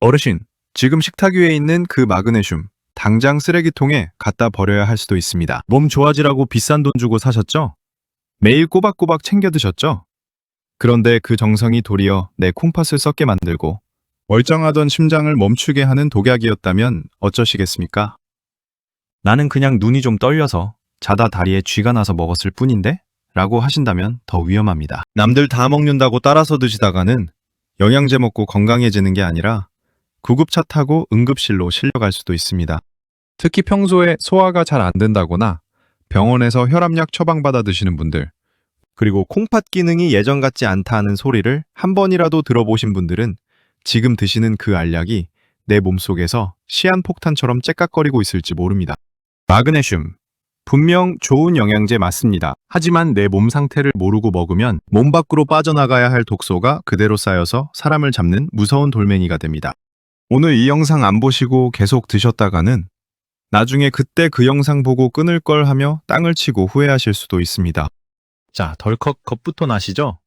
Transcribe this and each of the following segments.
어르신, 지금 식탁 위에 있는 그 마그네슘, 당장 쓰레기통에 갖다 버려야 할 수도 있습니다. 몸 좋아지라고 비싼 돈 주고 사셨죠? 매일 꼬박꼬박 챙겨 드셨죠? 그런데 그 정성이 도리어 내 콩팥을 썩게 만들고 멀쩡하던 심장을 멈추게 하는 독약이었다면 어쩌시겠습니까? 나는 그냥 눈이 좀 떨려서 자다 다리에 쥐가 나서 먹었을 뿐인데? 라고 하신다면 더 위험합니다. 남들 다 먹는다고 따라서 드시다가는 영양제 먹고 건강해지는 게 아니라 구급차 타고 응급실로 실려갈 수도 있습니다. 특히 평소에 소화가 잘 안 된다거나 병원에서 혈압약 처방받아 드시는 분들, 그리고 콩팥 기능이 예전 같지 않다는 소리를 한 번이라도 들어보신 분들은 지금 드시는 그 알약이 내 몸속에서 시한폭탄처럼 째깍거리고 있을지 모릅니다. 마그네슘. 분명 좋은 영양제 맞습니다. 하지만 내 몸 상태를 모르고 먹으면 몸 밖으로 빠져나가야 할 독소가 그대로 쌓여서 사람을 잡는 무서운 돌멩이가 됩니다. 오늘 이 영상 안 보시고 계속 드셨다가는 나중에 그때 그 영상 보고 끊을 걸 하며 땅을 치고 후회하실 수도 있습니다. 자, 덜컥 겁부터 나시죠?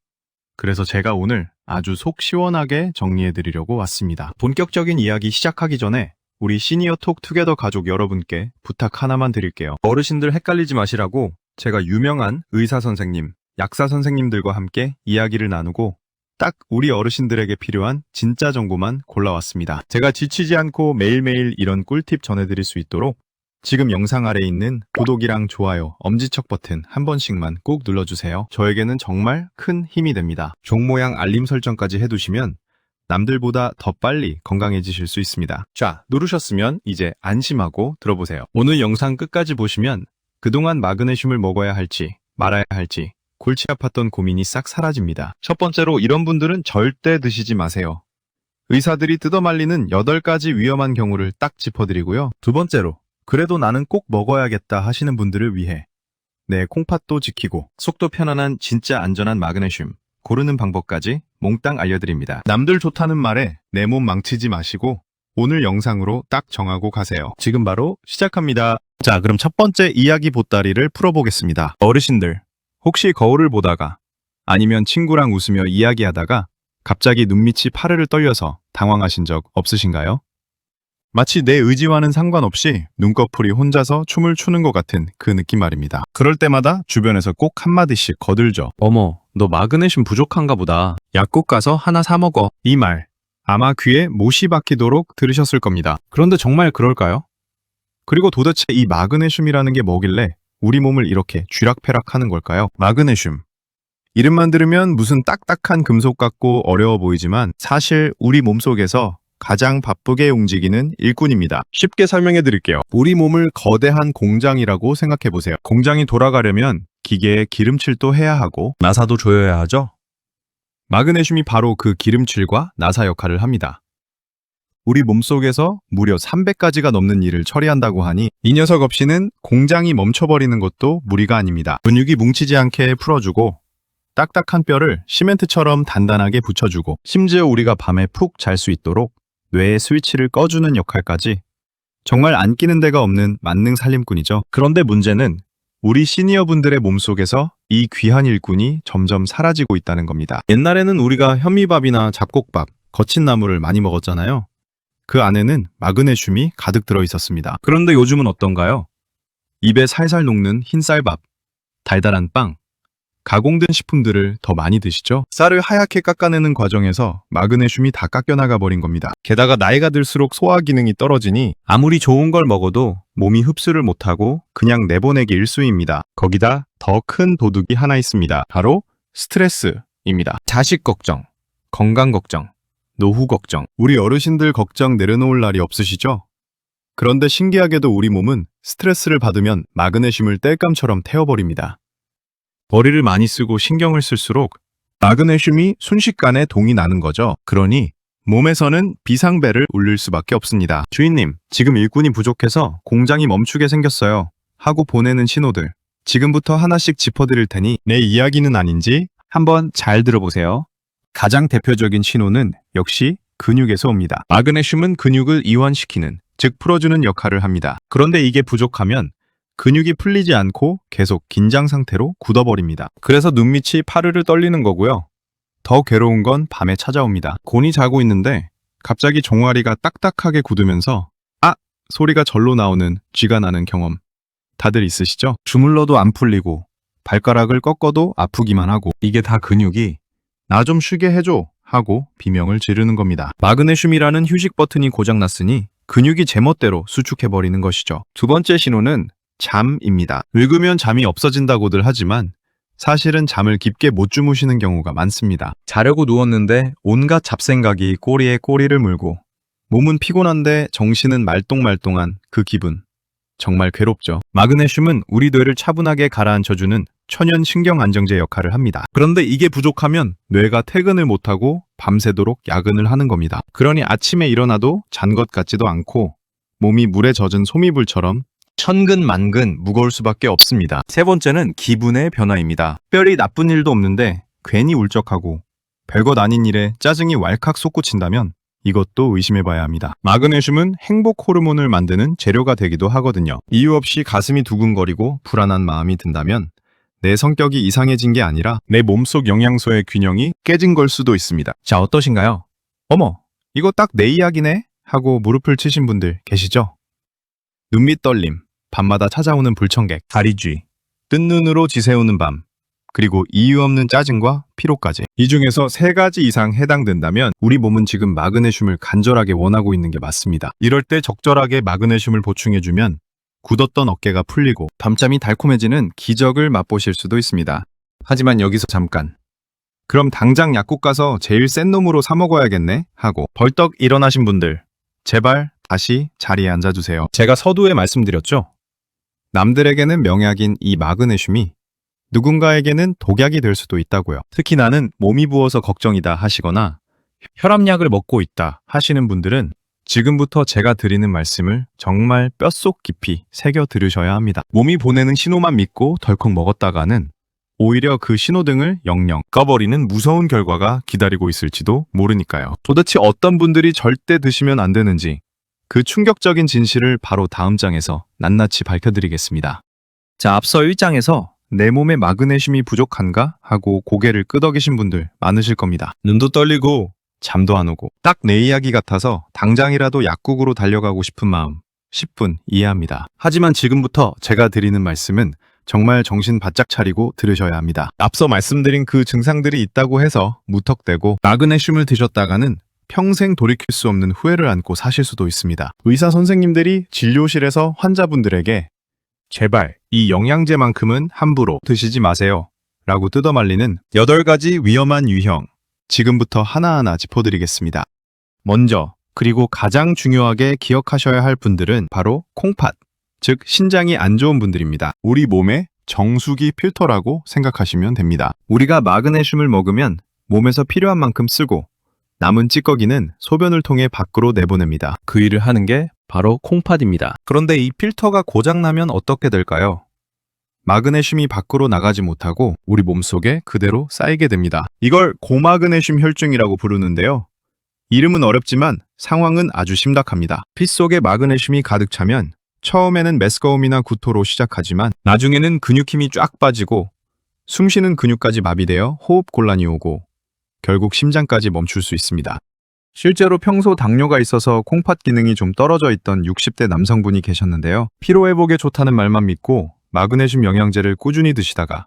그래서 제가 오늘 아주 속 시원하게 정리해 드리려고 왔습니다. 본격적인 이야기 시작하기 전에 우리 시니어 톡 투게더 가족 여러분께 부탁 하나만 드릴게요. 어르신들 헷갈리지 마시라고 제가 유명한 의사 선생님, 약사 선생님들과 함께 이야기를 나누고 딱 우리 어르신들에게 필요한 진짜 정보만 골라왔습니다. 제가 지치지 않고 매일매일 이런 꿀팁 전해드릴 수 있도록 지금 영상 아래에 있는 구독이랑 좋아요, 엄지척 버튼 한 번씩만 꼭 눌러주세요. 저에게는 정말 큰 힘이 됩니다. 종 모양 알림 설정까지 해두시면 남들보다 더 빨리 건강해지실 수 있습니다. 자, 누르셨으면 이제 안심하고 들어보세요. 오늘 영상 끝까지 보시면 그동안 마그네슘을 먹어야 할지 말아야 할지 골치 아팠던 고민이 싹 사라집니다. 첫 번째로 이런 분들은 절대 드시지 마세요. 의사들이 뜯어말리는 8가지 위험한 경우를 딱 짚어드리고요. 두 번째로 그래도 나는 꼭 먹어야겠다 하시는 분들을 위해 내 콩팥도 지키고 속도 편안한 진짜 안전한 마그네슘 고르는 방법까지 몽땅 알려드립니다. 남들 좋다는 말에 내 몸 망치지 마시고 오늘 영상으로 딱 정하고 가세요. 지금 바로 시작합니다. 자, 그럼 첫 번째 이야기 보따리를 풀어보겠습니다. 어르신들, 혹시 거울을 보다가 아니면 친구랑 웃으며 이야기하다가 갑자기 눈밑이 파르르 떨려서 당황하신 적 없으신가요? 마치 내 의지와는 상관없이 눈꺼풀이 혼자서 춤을 추는 것 같은 그 느낌 말입니다. 그럴 때마다 주변에서 꼭 한마디씩 거들죠. 어머, 너 마그네슘 부족한가 보다. 약국 가서 하나 사 먹어. 이 말, 아마 귀에 못이 박히도록 들으셨을 겁니다. 그런데 정말 그럴까요? 그리고 도대체 이 마그네슘이라는 게 뭐길래 우리 몸을 이렇게 쥐락펴락하는 걸까요? 마그네슘. 이름만 들으면 무슨 딱딱한 금속 같고 어려워 보이지만 사실 우리 몸속에서 가장 바쁘게 움직이는 일꾼입니다. 쉽게 설명해 드릴게요. 우리 몸을 거대한 공장이라고 생각해 보세요. 공장이 돌아가려면 기계에 기름칠도 해야 하고 나사도 조여야 하죠. 마그네슘이 바로 그 기름칠과 나사 역할을 합니다. 우리 몸속에서 무려 300가지가 넘는 일을 처리한다고 하니 이 녀석 없이는 공장이 멈춰버리는 것도 무리가 아닙니다. 근육이 뭉치지 않게 풀어주고 딱딱한 뼈를 시멘트처럼 단단하게 붙여주고 심지어 우리가 밤에 푹 잘 수 있도록 뇌의 스위치를 꺼주는 역할까지 정말 안 끼는 데가 없는 만능 살림꾼이죠. 그런데 문제는 우리 시니어분들의 몸속에서 이 귀한 일꾼이 점점 사라지고 있다는 겁니다. 옛날에는 우리가 현미밥이나 잡곡밥, 거친 나물을 많이 먹었잖아요. 그 안에는 마그네슘이 가득 들어 있었습니다. 그런데 요즘은 어떤가요? 입에 살살 녹는 흰쌀밥, 달달한 빵, 가공된 식품들을 더 많이 드시죠? 쌀을 하얗게 깎아내는 과정에서 마그네슘이 다 깎여나가 버린 겁니다. 게다가 나이가 들수록 소화 기능이 떨어지니 아무리 좋은 걸 먹어도 몸이 흡수를 못하고 그냥 내보내기 일쑤입니다. 거기다 더 큰 도둑이 하나 있습니다. 바로 스트레스입니다. 자식 걱정, 건강 걱정, 노후 걱정. 우리 어르신들 걱정 내려놓을 날이 없으시죠? 그런데 신기하게도 우리 몸은 스트레스를 받으면 마그네슘을 땔감처럼 태워버립니다. 머리를 많이 쓰고 신경을 쓸수록 마그네슘이 순식간에 동이 나는 거죠. 그러니 몸에서는 비상벨을 울릴 수밖에 없습니다. 주인님, 지금 일꾼이 부족해서 공장이 멈추게 생겼어요. 하고 보내는 신호들. 지금부터 하나씩 짚어드릴 테니 내 이야기는 아닌지 한번 잘 들어보세요. 가장 대표적인 신호는 역시 근육에서 옵니다. 마그네슘은 근육을 이완시키는, 즉 풀어주는 역할을 합니다. 그런데 이게 부족하면 근육이 풀리지 않고 계속 긴장 상태로 굳어버립니다. 그래서 눈밑이 파르르 떨리는 거고요. 더 괴로운 건 밤에 찾아옵니다. 곤히 자고 있는데 갑자기 종아리가 딱딱하게 굳으면서 아! 소리가 절로 나오는 쥐가 나는 경험 다들 있으시죠? 주물러도 안 풀리고 발가락을 꺾어도 아프기만 하고 이게 다 근육이 나 좀 쉬게 해줘 하고 비명을 지르는 겁니다. 마그네슘이라는 휴식 버튼이 고장났으니 근육이 제멋대로 수축해버리는 것이죠. 두 번째 신호는 잠입니다. 늙으면 잠이 없어진다고들 하지만 사실은 잠을 깊게 못 주무시는 경우가 많습니다. 자려고 누웠는데 온갖 잡생각이 꼬리에 꼬리를 물고 몸은 피곤한데 정신은 말똥말똥한 그 기분. 정말 괴롭죠. 마그네슘은 우리 뇌를 차분하게 가라앉혀주는 천연 신경 안정제 역할을 합니다. 그런데 이게 부족하면 뇌가 퇴근을 못하고 밤새도록 야근을 하는 겁니다. 그러니 아침에 일어나도 잔 것 같지도 않고 몸이 물에 젖은 소미불처럼 천근만근 무거울 수밖에 없습니다. 세 번째는 기분의 변화입니다. 특별히 나쁜 일도 없는데 괜히 울적하고 별것 아닌 일에 짜증이 왈칵 솟구친다면 이것도 의심해봐야 합니다. 마그네슘은 행복 호르몬을 만드는 재료가 되기도 하거든요. 이유 없이 가슴이 두근거리고 불안한 마음이 든다면 내 성격이 이상해진 게 아니라 내 몸속 영양소의 균형이 깨진 걸 수도 있습니다. 자, 어떠신가요? 어머, 이거 딱 내 이야기네? 하고 무릎을 치신 분들 계시죠? 눈밑 떨림, 밤마다 찾아오는 불청객, 다리쥐, 뜬 눈으로 지새우는 밤, 그리고 이유 없는 짜증과 피로까지. 이 중에서 3가지 이상 해당된다면 우리 몸은 지금 마그네슘을 간절하게 원하고 있는 게 맞습니다. 이럴 때 적절하게 마그네슘을 보충해주면 굳었던 어깨가 풀리고 밤잠이 달콤해지는 기적을 맛보실 수도 있습니다. 하지만 여기서 잠깐. 그럼 당장 약국 가서 제일 센 놈으로 사 먹어야겠네 하고 벌떡 일어나신 분들, 제발 다시 자리에 앉아주세요. 제가 서두에 말씀드렸죠? 남들에게는 명약인 이 마그네슘이 누군가에게는 독약이 될 수도 있다고요. 특히 나는 몸이 부어서 걱정이다 하시거나 혈압약을 먹고 있다 하시는 분들은 지금부터 제가 드리는 말씀을 정말 뼛속 깊이 새겨 들으셔야 합니다. 몸이 보내는 신호만 믿고 덜컥 먹었다가는 오히려 그 신호등을 영영 꺼버리는 무서운 결과가 기다리고 있을지도 모르니까요. 도대체 어떤 분들이 절대 드시면 안 되는지 그 충격적인 진실을 바로 다음 장에서 낱낱이 밝혀드리겠습니다. 자, 앞서 1장에서 내 몸에 마그네슘이 부족한가? 하고 고개를 끄덕이신 분들 많으실 겁니다. 눈도 떨리고 잠도 안 오고 딱 내 이야기 같아서 당장이라도 약국으로 달려가고 싶은 마음 10분 이해합니다. 하지만 지금부터 제가 드리는 말씀은 정말 정신 바짝 차리고 들으셔야 합니다. 앞서 말씀드린 그 증상들이 있다고 해서 무턱대고 마그네슘을 드셨다가는 평생 돌이킬 수 없는 후회를 안고 사실 수도 있습니다. 의사 선생님들이 진료실에서 환자분들에게 제발 이 영양제만큼은 함부로 드시지 마세요 라고 뜯어말리는 8가지 위험한 유형, 지금부터 하나하나 짚어드리겠습니다. 먼저, 그리고 가장 중요하게 기억하셔야 할 분들은 바로 콩팥, 즉 신장이 안 좋은 분들입니다. 우리 몸의 정수기 필터라고 생각하시면 됩니다. 우리가 마그네슘을 먹으면 몸에서 필요한 만큼 쓰고 남은 찌꺼기는 소변을 통해 밖으로 내보냅니다. 그 일을 하는 게 바로 콩팥입니다. 그런데 이 필터가 고장나면 어떻게 될까요? 마그네슘이 밖으로 나가지 못하고 우리 몸속에 그대로 쌓이게 됩니다. 이걸 고마그네슘 혈증이라고 부르는데요. 이름은 어렵지만 상황은 아주 심각합니다. 피 속에 마그네슘이 가득 차면 처음에는 메스꺼움이나 구토로 시작하지만 나중에는 근육 힘이 쫙 빠지고 숨쉬는 근육까지 마비되어 호흡 곤란이 오고 결국 심장까지 멈출 수 있습니다. 실제로 평소 당뇨가 있어서 콩팥 기능이 좀 떨어져 있던 60대 남성분이 계셨는데요. 피로회복에 좋다는 말만 믿고 마그네슘 영양제를 꾸준히 드시다가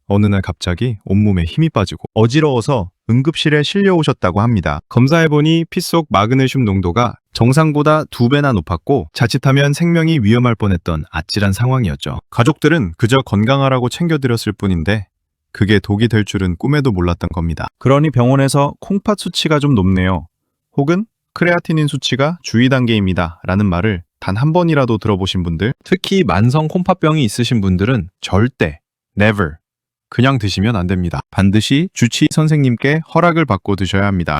어느 날 갑자기 온몸에 힘이 빠지고 어지러워서 응급실에 실려오셨다고 합니다. 검사해보니 피 속 마그네슘 농도가 정상보다 2배나 높았고 자칫하면 생명이 위험할 뻔했던 아찔한 상황이었죠. 가족들은 그저 건강하라고 챙겨드렸을 뿐인데 그게 독이 될 줄은 꿈에도 몰랐던 겁니다. 그러니 병원에서 콩팥 수치가 좀 높네요. 혹은 크레아티닌 수치가 주의 단계입니다 라는 말을 단 한 번이라도 들어보신 분들, 특히 만성 콩팥병이 있으신 분들은 절대, never, 그냥 드시면 안 됩니다. 반드시 주치의 선생님께 허락을 받고 드셔야 합니다.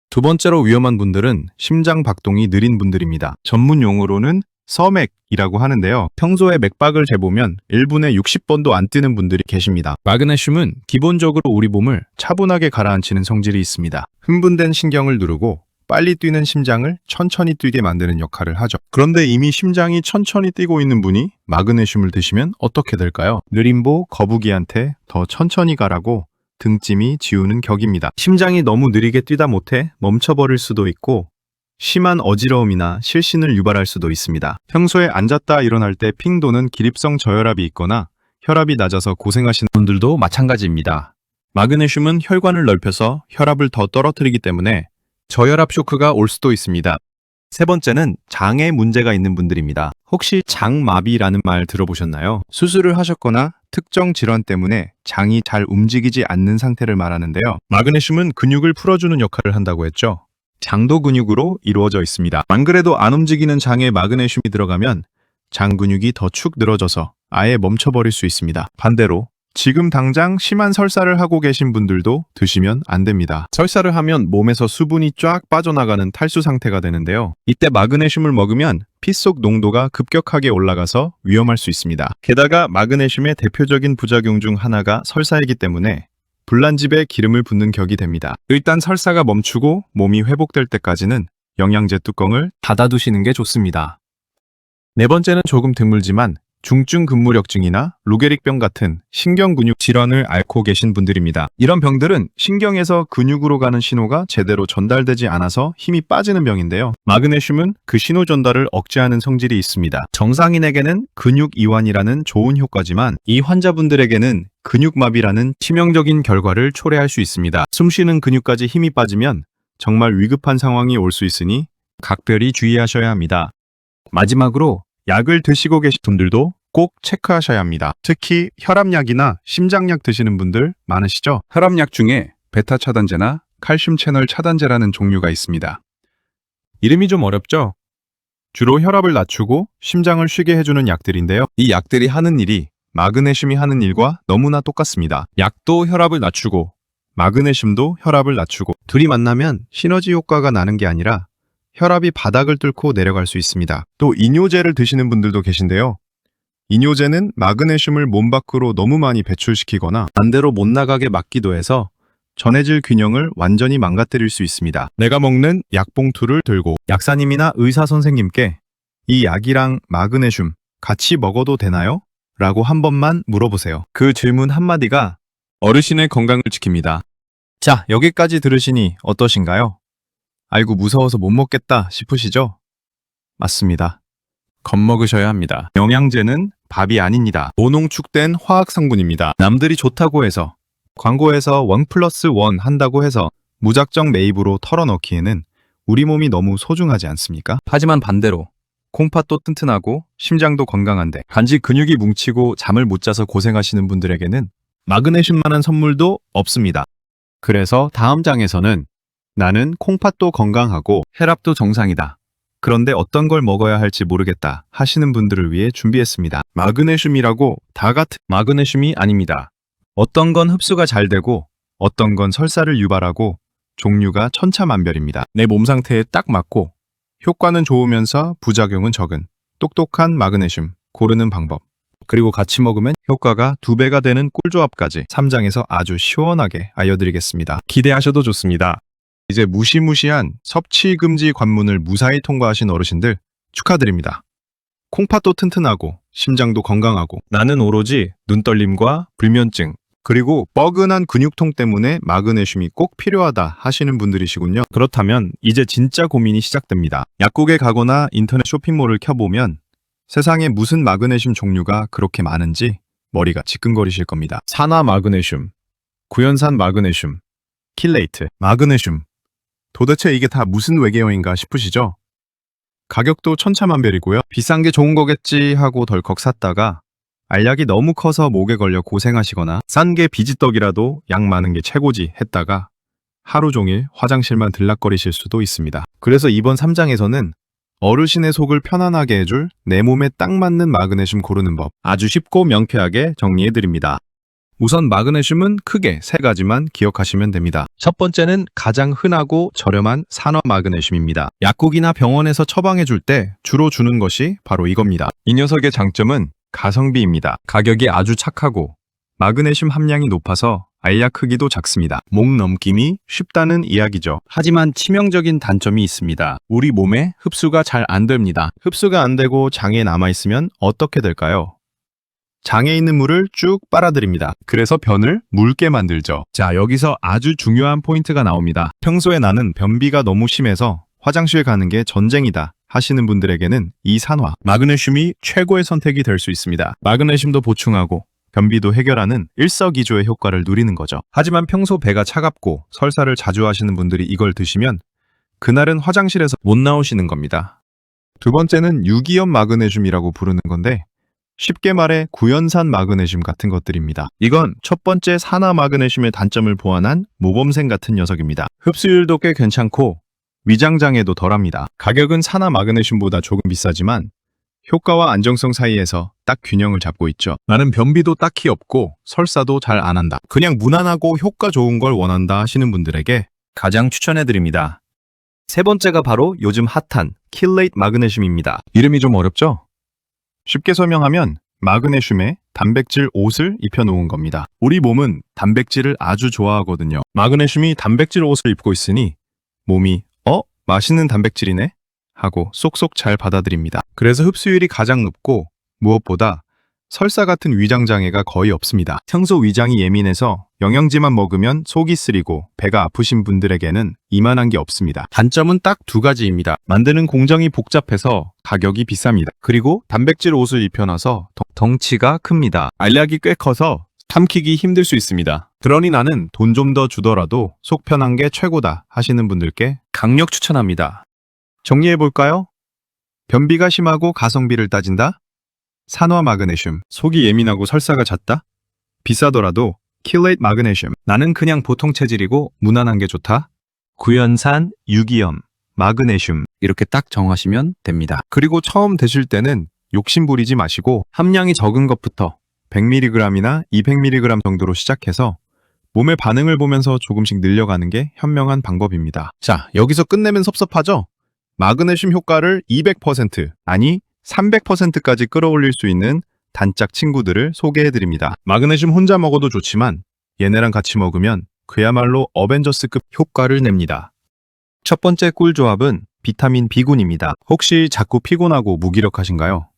두 번째로 위험한 분들은 심장 박동이 느린 분들입니다. 전문 용어로는 서맥이라고 하는데요. 평소에 맥박을 재보면 1분에 60번도 안 뛰는 분들이 계십니다. 마그네슘은 기본적으로 우리 몸을 차분하게 가라앉히는 성질이 있습니다. 흥분된 신경을 누르고 빨리 뛰는 심장을 천천히 뛰게 만드는 역할을 하죠. 그런데 이미 심장이 천천히 뛰고 있는 분이 마그네슘을 드시면 어떻게 될까요? 느림보 거북이한테 더 천천히 가라고 등짐이 지우는 격입니다. 심장이 너무 느리게 뛰다 못해 멈춰버릴 수도 있고 심한 어지러움이나 실신을 유발할 수도 있습니다. 평소에 앉았다 일어날 때 핑 도는 기립성 저혈압이 있거나 혈압이 낮아서 고생하시는 분들도 마찬가지입니다. 마그네슘은 혈관을 넓혀서 혈압을 더 떨어뜨리기 때문에 저혈압 쇼크가 올 수도 있습니다. 세 번째는 장에 문제가 있는 분들입니다. 혹시 장마비라는 말 들어보셨나요? 수술을 하셨거나 특정 질환 때문에 장이 잘 움직이지 않는 상태를 말하는데요. 마그네슘은 근육을 풀어주는 역할을 한다고 했죠. 장도 근육으로 이루어져 있습니다. 안 그래도 안 움직이는 장에 마그네슘이 들어가면 장 근육이 더 축 늘어져서 아예 멈춰버릴 수 있습니다. 반대로 지금 당장 심한 설사를 하고 계신 분들도 드시면 안 됩니다. 설사를 하면 몸에서 수분이 쫙 빠져나가는 탈수 상태가 되는데요. 이때 마그네슘을 먹으면 피 속 농도가 급격하게 올라가서 위험할 수 있습니다. 게다가 마그네슘의 대표적인 부작용 중 하나가 설사이기 때문에 불난집에 기름을 붓는 격이 됩니다. 일단 설사가 멈추고 몸이 회복될 때까지는 영양제 뚜껑을 닫아두시는 게 좋습니다. 네 번째는 조금 드물지만 중증 근무력증이나 루게릭병 같은 신경근육 질환을 앓고 계신 분들입니다. 이런 병들은 신경에서 근육으로 가는 신호가 제대로 전달되지 않아서 힘이 빠지는 병인데요. 마그네슘은 그 신호 전달을 억제하는 성질이 있습니다. 정상인에게는 근육 이완이라는 좋은 효과지만 이 환자분들에게는 근육마비라는 치명적인 결과를 초래할 수 있습니다. 숨쉬는 근육까지 힘이 빠지면 정말 위급한 상황이 올 수 있으니 각별히 주의하셔야 합니다. 마지막으로 약을 드시고 계신 분들도 꼭 체크하셔야 합니다. 특히 혈압약이나 심장약 드시는 분들 많으시죠? 혈압약 중에 베타 차단제나 칼슘 채널 차단제라는 종류가 있습니다. 이름이 좀 어렵죠? 주로 혈압을 낮추고 심장을 쉬게 해주는 약들인데요. 이 약들이 하는 일이 마그네슘이 하는 일과 너무나 똑같습니다. 약도 혈압을 낮추고 마그네슘도 혈압을 낮추고 둘이 만나면 시너지 효과가 나는 게 아니라 혈압이 바닥을 뚫고 내려갈 수 있습니다. 또 이뇨제를 드시는 분들도 계신데요. 이뇨제는 마그네슘을 몸 밖으로 너무 많이 배출시키거나 반대로 못 나가게 막기도 해서 전해질 균형을 완전히 망가뜨릴 수 있습니다. 내가 먹는 약봉투를 들고 약사님이나 의사 선생님께 이 약이랑 마그네슘 같이 먹어도 되나요? 라고 한 번만 물어보세요. 그 질문 한마디가 어르신의 건강을 지킵니다. 자, 여기까지 들으시니 어떠신가요? 아이고 무서워서 못 먹겠다 싶으시죠? 맞습니다. 겁먹으셔야 합니다. 영양제는 밥이 아닙니다. 모농축된 화학 성분입니다. 남들이 좋다고 해서 광고에서 1+1 한다고 해서 무작정 매입으로 털어넣기에는 우리 몸이 너무 소중하지 않습니까? 하지만 반대로 콩팥도 튼튼하고 심장도 건강한데 단지 근육이 뭉치고 잠을 못 자서 고생하시는 분들에게는 마그네슘만한 선물도 없습니다. 그래서 다음 장에서는 나는 콩팥도 건강하고 혈압도 정상이다. 그런데 어떤 걸 먹어야 할지 모르겠다 하시는 분들을 위해 준비했습니다. 마그네슘이라고 다 같은 마그네슘이 아닙니다. 어떤 건 흡수가 잘 되고 어떤 건 설사를 유발하고 종류가 천차만별입니다. 내 몸 상태에 딱 맞고 효과는 좋으면서 부작용은 적은 똑똑한 마그네슘 고르는 방법 그리고 같이 먹으면 효과가 2배가 되는 꿀조합까지 3장에서 아주 시원하게 알려드리겠습니다. 기대하셔도 좋습니다. 이제 무시무시한 섭취 금지 관문을 무사히 통과하신 어르신들 축하드립니다. 콩팥도 튼튼하고 심장도 건강하고 나는 오로지 눈떨림과 불면증 그리고 뻐근한 근육통 때문에 마그네슘이 꼭 필요하다 하시는 분들이시군요. 그렇다면 이제 진짜 고민이 시작됩니다. 약국에 가거나 인터넷 쇼핑몰을 켜보면 세상에 무슨 마그네슘 종류가 그렇게 많은지 머리가 지끈거리실 겁니다. 산화 마그네슘, 구연산 마그네슘, 킬레이트, 마그네슘 도대체 이게 다 무슨 외계어인가 싶으시죠? 가격도 천차만별이고요. 비싼 게 좋은 거겠지 하고 덜컥 샀다가 알약이 너무 커서 목에 걸려 고생하시거나 싼 게 비지떡이라도 약 많은 게 최고지 했다가 하루 종일 화장실만 들락거리실 수도 있습니다. 그래서 이번 3장에서는 어르신의 속을 편안하게 해줄 내 몸에 딱 맞는 마그네슘 고르는 법 아주 쉽고 명쾌하게 정리해드립니다. 우선 마그네슘은 크게 3가지만 기억하시면 됩니다. 첫 번째는 가장 흔하고 저렴한 산화 마그네슘입니다. 약국이나 병원에서 처방해줄 때 주로 주는 것이 바로 이겁니다. 이 녀석의 장점은 가성비입니다. 가격이 아주 착하고 마그네슘 함량이 높아서 알약 크기도 작습니다. 목 넘김이 쉽다는 이야기죠. 하지만 치명적인 단점이 있습니다. 우리 몸에 흡수가 잘 안 됩니다. 흡수가 안 되고 장에 남아있으면 어떻게 될까요? 장에 있는 물을 쭉 빨아들입니다. 그래서 변을 묽게 만들죠. 자, 여기서 아주 중요한 포인트가 나옵니다. 평소에 나는 변비가 너무 심해서 화장실 가는 게 전쟁이다 하시는 분들에게는 이 산화, 마그네슘이 최고의 선택이 될 수 있습니다. 마그네슘도 보충하고 변비도 해결하는 일석이조의 효과를 누리는 거죠. 하지만 평소 배가 차갑고 설사를 자주 하시는 분들이 이걸 드시면 그날은 화장실에서 못 나오시는 겁니다. 두 번째는 유기염 마그네슘이라고 부르는 건데 쉽게 말해 구연산 마그네슘 같은 것들입니다. 이건 첫 번째 산화 마그네슘의 단점을 보완한 모범생 같은 녀석입니다. 흡수율도 꽤 괜찮고 위장장애도 덜합니다. 가격은 산화 마그네슘보다 조금 비싸지만 효과와 안정성 사이에서 딱 균형을 잡고 있죠. 나는 변비도 딱히 없고 설사도 잘 안 한다. 그냥 무난하고 효과 좋은 걸 원한다 하시는 분들에게 가장 추천해드립니다. 세 번째가 바로 요즘 핫한 킬레이트 마그네슘입니다. 이름이 좀 어렵죠? 쉽게 설명하면 마그네슘에 단백질 옷을 입혀놓은 겁니다. 우리 몸은 단백질을 아주 좋아하거든요. 마그네슘이 단백질 옷을 입고 있으니 몸이 맛있는 단백질이네? 하고 쏙쏙 잘 받아들입니다. 그래서 흡수율이 가장 높고 무엇보다 설사 같은 위장장애가 거의 없습니다. 평소 위장이 예민해서 영양제만 먹으면 속이 쓰리고 배가 아프신 분들에게는 이만한 게 없습니다. 단점은 딱 두 가지입니다. 만드는 공정이 복잡해서 가격이 비쌉니다. 그리고 단백질 옷을 입혀놔서 덩치가 큽니다. 알약이 꽤 커서 삼키기 힘들 수 있습니다. 그러니 나는 돈 좀 더 주더라도 속 편한 게 최고다 하시는 분들께 강력 추천합니다. 정리해볼까요? 변비가 심하고 가성비를 따진다? 산화 마그네슘, 속이 예민하고 설사가 잦다? 비싸더라도 킬레이트 마그네슘, 나는 그냥 보통 체질이고 무난한 게 좋다? 구연산, 유기염, 마그네슘 이렇게 딱 정하시면 됩니다. 그리고 처음 드실 때는 욕심 부리지 마시고 함량이 적은 것부터 100mg이나 200mg 정도로 시작해서 몸의 반응을 보면서 조금씩 늘려가는 게 현명한 방법입니다. 자, 여기서 끝내면 섭섭하죠? 마그네슘 효과를 200% 아니 300%까지 끌어올릴 수 있는 단짝 친구들을 소개해드립니다. 마그네슘 혼자 먹어도 좋지만 얘네랑 같이 먹으면 그야말로 어벤져스급 효과를 냅니다. 첫 번째 꿀조합은 비타민 B군입니다. 혹시 자꾸 피곤하고 무기력하신가요?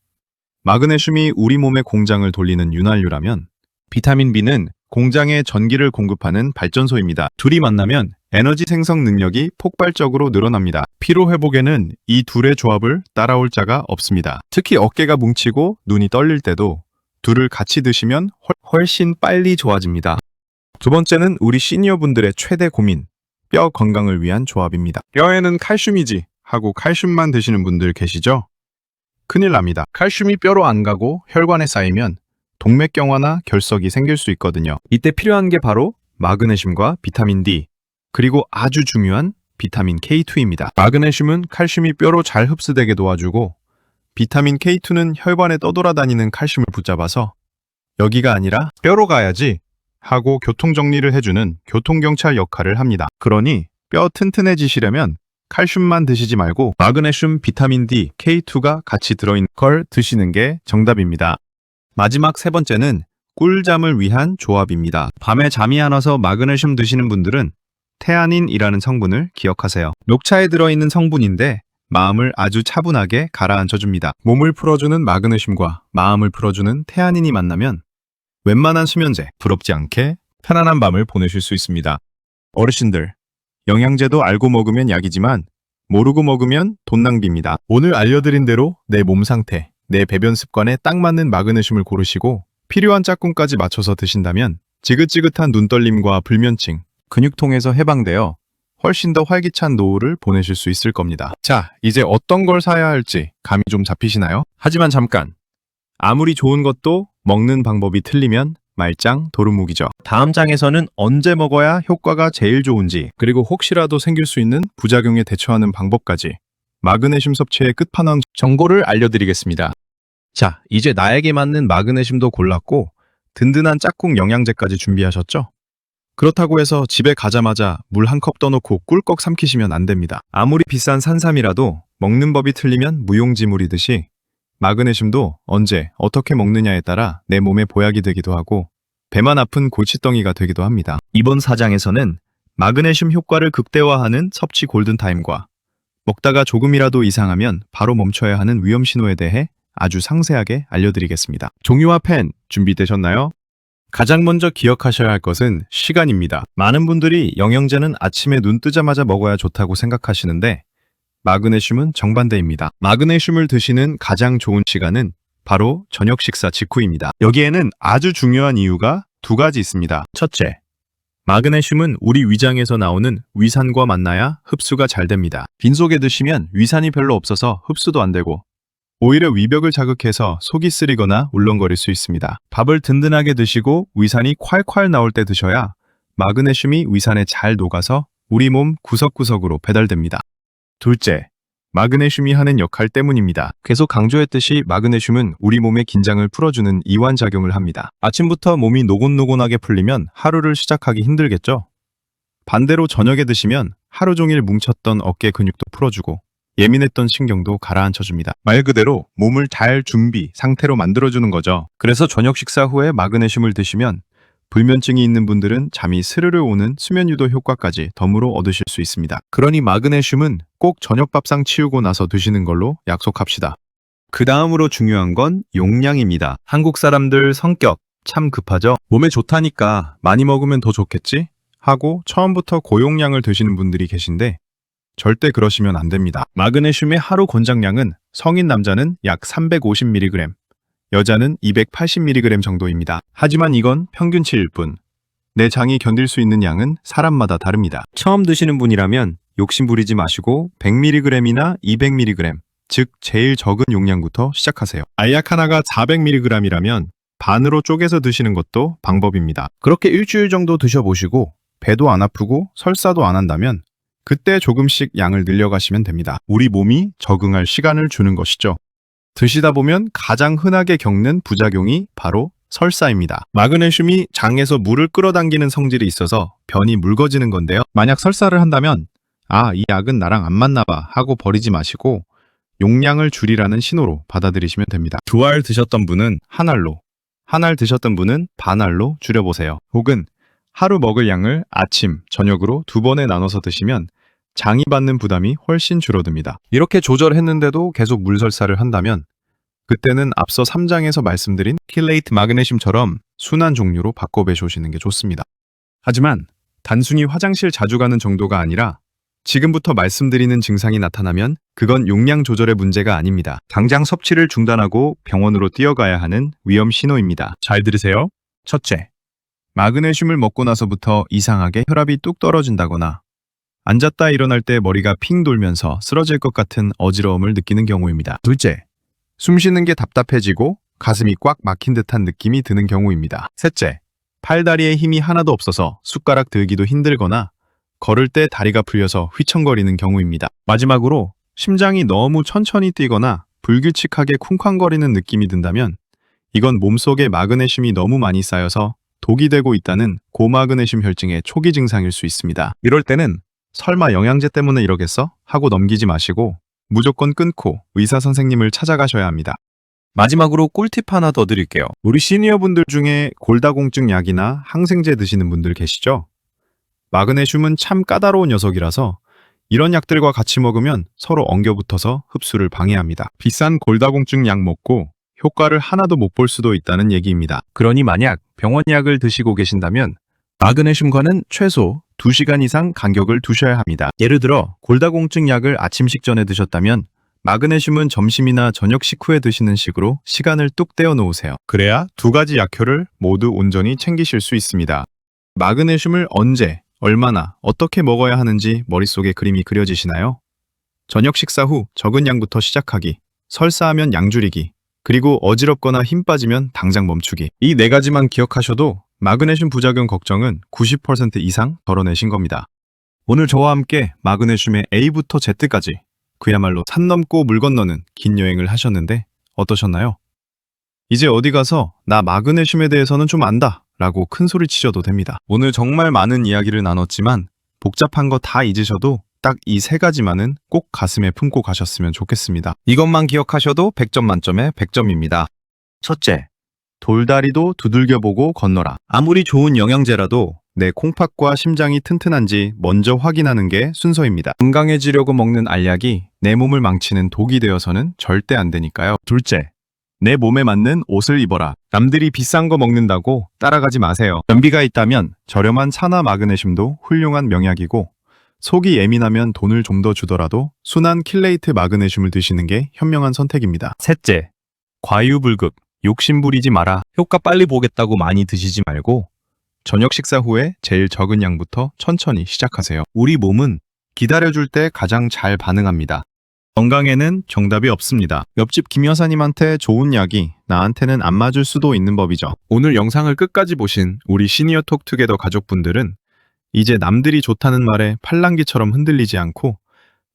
마그네슘이 우리 몸의 공장을 돌리는 윤활유라면 비타민 B는 공장에 전기를 공급하는 발전소입니다. 둘이 만나면 에너지 생성 능력이 폭발적으로 늘어납니다. 피로 회복에는 이 둘의 조합을 따라올 자가 없습니다. 특히 어깨가 뭉치고 눈이 떨릴 때도 둘을 같이 드시면 훨씬 빨리 좋아집니다. 두 번째는 우리 시니어분들의 최대 고민, 뼈 건강을 위한 조합입니다. 뼈에는 칼슘이지 하고 칼슘만 드시는 분들 계시죠? 큰일 납니다. 칼슘이 뼈로 안 가고 혈관에 쌓이면 동맥경화나 결석이 생길 수 있거든요. 이때 필요한 게 바로 마그네슘과 비타민 D, 그리고 아주 중요한 비타민 K2입니다. 마그네슘은 칼슘이 뼈로 잘 흡수되게 도와주고 비타민 K2는 혈관에 떠돌아다니는 칼슘을 붙잡아서 여기가 아니라 뼈로 가야지 하고 교통정리를 해주는 교통경찰 역할을 합니다. 그러니 뼈 튼튼해지시려면 칼슘만 드시지 말고 마그네슘, 비타민 D, K2가 같이 들어있는 걸 드시는 게 정답입니다. 마지막 세 번째는 꿀잠을 위한 조합입니다. 밤에 잠이 안 와서 마그네슘 드시는 분들은 테아닌이라는 성분을 기억하세요. 녹차에 들어있는 성분인데 마음을 아주 차분하게 가라앉혀줍니다. 몸을 풀어주는 마그네슘과 마음을 풀어주는 테아닌이 만나면 웬만한 수면제, 부럽지 않게 편안한 밤을 보내실 수 있습니다. 어르신들, 영양제도 알고 먹으면 약이지만 모르고 먹으면 돈 낭비입니다. 오늘 알려드린 대로 내 몸 상태, 내 배변 습관에 딱 맞는 마그네슘을 고르시고 필요한 짝꿍까지 맞춰서 드신다면 지긋지긋한 눈떨림과 불면증, 근육통에서 해방되어 훨씬 더 활기찬 노후를 보내실 수 있을 겁니다. 자, 이제 어떤 걸 사야 할지 감이 좀 잡히시나요? 하지만 잠깐! 아무리 좋은 것도 먹는 방법이 틀리면 말짱 도루묵이죠. 다음 장에서는 언제 먹어야 효과가 제일 좋은지, 그리고 혹시라도 생길 수 있는 부작용에 대처하는 방법까지 마그네슘 섭취의 끝판왕 정보를 알려드리겠습니다. 자, 이제 나에게 맞는 마그네슘도 골랐고 든든한 짝꿍 영양제까지 준비하셨죠? 그렇다고 해서 집에 가자마자 물 한 컵 떠놓고 꿀꺽 삼키시면 안 됩니다. 아무리 비싼 산삼이라도 먹는 법이 틀리면 무용지물이듯이 마그네슘도 언제 어떻게 먹느냐에 따라 내 몸에 보약이 되기도 하고 배만 아픈 골칫덩이가 되기도 합니다. 이번 4장에서는 마그네슘 효과를 극대화하는 섭취 골든타임과 먹다가 조금이라도 이상하면 바로 멈춰야 하는 위험 신호에 대해 아주 상세하게 알려드리겠습니다. 종이와 펜 준비되셨나요? 가장 먼저 기억하셔야 할 것은 시간입니다. 많은 분들이 영양제는 아침에 눈 뜨자마자 먹어야 좋다고 생각하시는데 마그네슘은 정반대입니다. 마그네슘을 드시는 가장 좋은 시간은 바로 저녁 식사 직후입니다. 여기에는 아주 중요한 이유가 두 가지 있습니다. 첫째, 마그네슘은 우리 위장에서 나오는 위산과 만나야 흡수가 잘 됩니다. 빈속에 드시면 위산이 별로 없어서 흡수도 안 되고 오히려 위벽을 자극해서 속이 쓰리거나 울렁거릴 수 있습니다. 밥을 든든하게 드시고 위산이 콸콸 나올 때 드셔야 마그네슘이 위산에 잘 녹아서 우리 몸 구석구석으로 배달됩니다. 둘째, 마그네슘이 하는 역할 때문입니다. 계속 강조했듯이 마그네슘은 우리 몸의 긴장을 풀어주는 이완작용을 합니다. 아침부터 몸이 노곤노곤하게 풀리면 하루를 시작하기 힘들겠죠? 반대로 저녁에 드시면 하루 종일 뭉쳤던 어깨 근육도 풀어주고 예민했던 신경도 가라앉혀줍니다. 말 그대로 몸을 잘 준비 상태로 만들어주는 거죠. 그래서 저녁 식사 후에 마그네슘을 드시면 불면증이 있는 분들은 잠이 스르르 오는 수면 유도 효과까지 덤으로 얻으실 수 있습니다. 그러니 마그네슘은 꼭 저녁 밥상 치우고 나서 드시는 걸로 약속합시다. 그 다음으로 중요한 건 용량입니다. 한국 사람들 성격 참 급하죠? 몸에 좋다니까 많이 먹으면 더 좋겠지? 하고 처음부터 고용량을 드시는 분들이 계신데 절대 그러시면 안 됩니다. 마그네슘의 하루 권장량은 성인 남자는 약 350mg, 여자는 280mg 정도입니다. 하지만 이건 평균치일 뿐. 내 장이 견딜 수 있는 양은 사람마다 다릅니다. 처음 드시는 분이라면 욕심 부리지 마시고 100mg이나 200mg, 즉 제일 적은 용량부터 시작하세요. 알약 하나가 400mg이라면 반으로 쪼개서 드시는 것도 방법입니다. 그렇게 일주일 정도 드셔보시고 배도 안 아프고 설사도 안 한다면 그때 조금씩 양을 늘려가시면 됩니다. 우리 몸이 적응할 시간을 주는 것이죠. 드시다 보면 가장 흔하게 겪는 부작용이 바로 설사입니다. 마그네슘이 장에서 물을 끌어당기는 성질이 있어서 변이 묽어지는 건데요. 만약 설사를 한다면 이 약은 나랑 안 맞나 봐 하고 버리지 마시고 용량을 줄이라는 신호로 받아들이시면 됩니다. 2알 드셨던 분은 한 알로, 한 알 드셨던 분은 반 알로 줄여보세요. 혹은 하루 먹을 양을 아침, 저녁으로 2번에 나눠서 드시면 장이 받는 부담이 훨씬 줄어듭니다. 이렇게 조절했는데도 계속 물설사를 한다면 그때는 앞서 3장에서 말씀드린 킬레이트 마그네슘처럼 순한 종류로 바꿔 배셔오시는 게 좋습니다. 하지만 단순히 화장실 자주 가는 정도가 아니라 지금부터 말씀드리는 증상이 나타나면 그건 용량 조절의 문제가 아닙니다. 당장 섭취를 중단하고 병원으로 뛰어가야 하는 위험 신호입니다. 잘 들으세요. 첫째, 마그네슘을 먹고 나서부터 이상하게 혈압이 뚝 떨어진다거나 앉았다 일어날 때 머리가 핑 돌면서 쓰러질 것 같은 어지러움을 느끼는 경우입니다. 둘째, 숨 쉬는 게 답답해지고 가슴이 꽉 막힌 듯한 느낌이 드는 경우입니다. 셋째, 팔다리에 힘이 하나도 없어서 숟가락 들기도 힘들거나 걸을 때 다리가 풀려서 휘청거리는 경우입니다. 마지막으로 심장이 너무 천천히 뛰거나 불규칙하게 쿵쾅거리는 느낌이 든다면 이건 몸속에 마그네슘이 너무 많이 쌓여서 독이 되고 있다는 고마그네슘 혈증의 초기 증상일 수 있습니다. 이럴 때는 설마 영양제 때문에 이러겠어? 하고 넘기지 마시고 무조건 끊고 의사 선생님을 찾아가셔야 합니다. 마지막으로 꿀팁 하나 더 드릴게요. 우리 시니어분들 중에 골다공증 약이나 항생제 드시는 분들 계시죠? 마그네슘은 참 까다로운 녀석이라서 이런 약들과 같이 먹으면 서로 엉겨붙어서 흡수를 방해합니다. 비싼 골다공증 약 먹고 효과를 하나도 못 볼 수도 있다는 얘기입니다. 그러니 만약 병원 약을 드시고 계신다면 마그네슘과는 최소 2시간 이상 간격을 두셔야 합니다. 예를 들어 골다공증 약을 아침 식전에 드셨다면 마그네슘은 점심이나 저녁 식후에 드시는 식으로 시간을 뚝 떼어 놓으세요. 그래야 두 가지 약효를 모두 온전히 챙기실 수 있습니다. 마그네슘을 언제, 얼마나, 어떻게 먹어야 하는지 머릿속에 그림이 그려지시나요? 저녁 식사 후 적은 양부터 시작하기, 설사하면 양 줄이기, 그리고 어지럽거나 힘 빠지면 당장 멈추기. 이 4가지만 기억하셔도 마그네슘 부작용 걱정은 90% 이상 덜어내신 겁니다. 오늘 저와 함께 마그네슘의 A부터 Z까지 그야말로 산 넘고 물 건너는 긴 여행을 하셨는데 어떠셨나요? 이제 어디 가서 나 마그네슘에 대해서는 좀 안다 라고 큰 소리 치셔도 됩니다. 오늘 정말 많은 이야기를 나눴지만 복잡한 거 다 잊으셔도 딱 이 3가지만은 꼭 가슴에 품고 가셨으면 좋겠습니다. 이것만 기억하셔도 100점 만점에 100점입니다. 첫째, 돌다리도 두들겨보고 건너라. 아무리 좋은 영양제라도 내 콩팥과 심장이 튼튼한지 먼저 확인하는 게 순서입니다. 건강해지려고 먹는 알약이 내 몸을 망치는 독이 되어서는 절대 안 되니까요. 둘째, 내 몸에 맞는 옷을 입어라. 남들이 비싼 거 먹는다고 따라가지 마세요. 변비가 있다면 저렴한 차나 마그네슘도 훌륭한 명약이고 속이 예민하면 돈을 좀 더 주더라도 순한 킬레이트 마그네슘을 드시는 게 현명한 선택입니다. 셋째, 과유불급. 욕심 부리지 마라. 효과 빨리 보겠다고 많이 드시지 말고 저녁 식사 후에 제일 적은 양부터 천천히 시작하세요. 우리 몸은 기다려줄 때 가장 잘 반응합니다. 건강에는 정답이 없습니다. 옆집 김 여사님한테 좋은 약이 나한테는 안 맞을 수도 있는 법이죠. 오늘 영상을 끝까지 보신 우리 시니어 톡투게더 가족분들은 이제 남들이 좋다는 말에 팔랑귀처럼 흔들리지 않고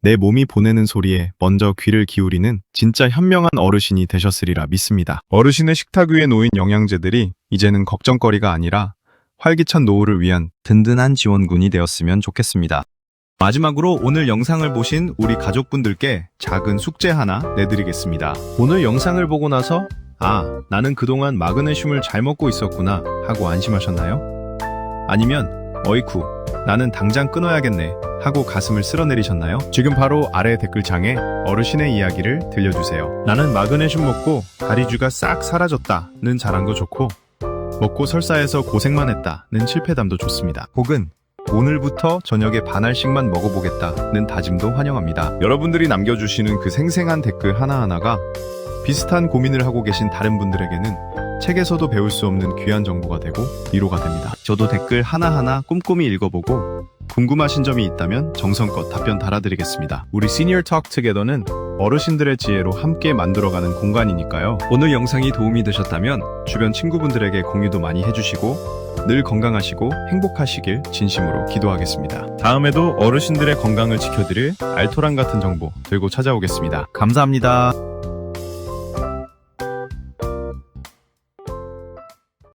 내 몸이 보내는 소리에 먼저 귀를 기울이는 진짜 현명한 어르신이 되셨으리라 믿습니다. 어르신의 식탁 위에 놓인 영양제들이 이제는 걱정거리가 아니라 활기찬 노후를 위한 든든한 지원군이 되었으면 좋겠습니다. 마지막으로 오늘 영상을 보신 우리 가족분들께 작은 숙제 하나 내드리겠습니다. 오늘 영상을 보고 나서 나는 그동안 마그네슘을 잘 먹고 있었구나 하고 안심하셨나요? 아니면 어이쿠, 나는 당장 끊어야겠네 하고 가슴을 쓸어내리셨나요? 지금 바로 아래 댓글창에 어르신의 이야기를 들려주세요. 나는 마그네슘 먹고 다리주가 싹 사라졌다는 자랑도 좋고 먹고 설사해서 고생만 했다는 실패담도 좋습니다. 혹은 오늘부터 저녁에 반 알씩만 먹어보겠다는 다짐도 환영합니다. 여러분들이 남겨주시는 그 생생한 댓글 하나하나가 비슷한 고민을 하고 계신 다른 분들에게는 책에서도 배울 수 없는 귀한 정보가 되고 위로가 됩니다. 저도 댓글 하나하나 꼼꼼히 읽어보고 궁금하신 점이 있다면 정성껏 답변 달아드리겠습니다. 우리 시니어 톡 투게더는 어르신들의 지혜로 함께 만들어가는 공간이니까요. 오늘 영상이 도움이 되셨다면 주변 친구분들에게 공유도 많이 해주시고 늘 건강하시고 행복하시길 진심으로 기도하겠습니다. 다음에도 어르신들의 건강을 지켜드릴 알토란 같은 정보 들고 찾아오겠습니다. 감사합니다.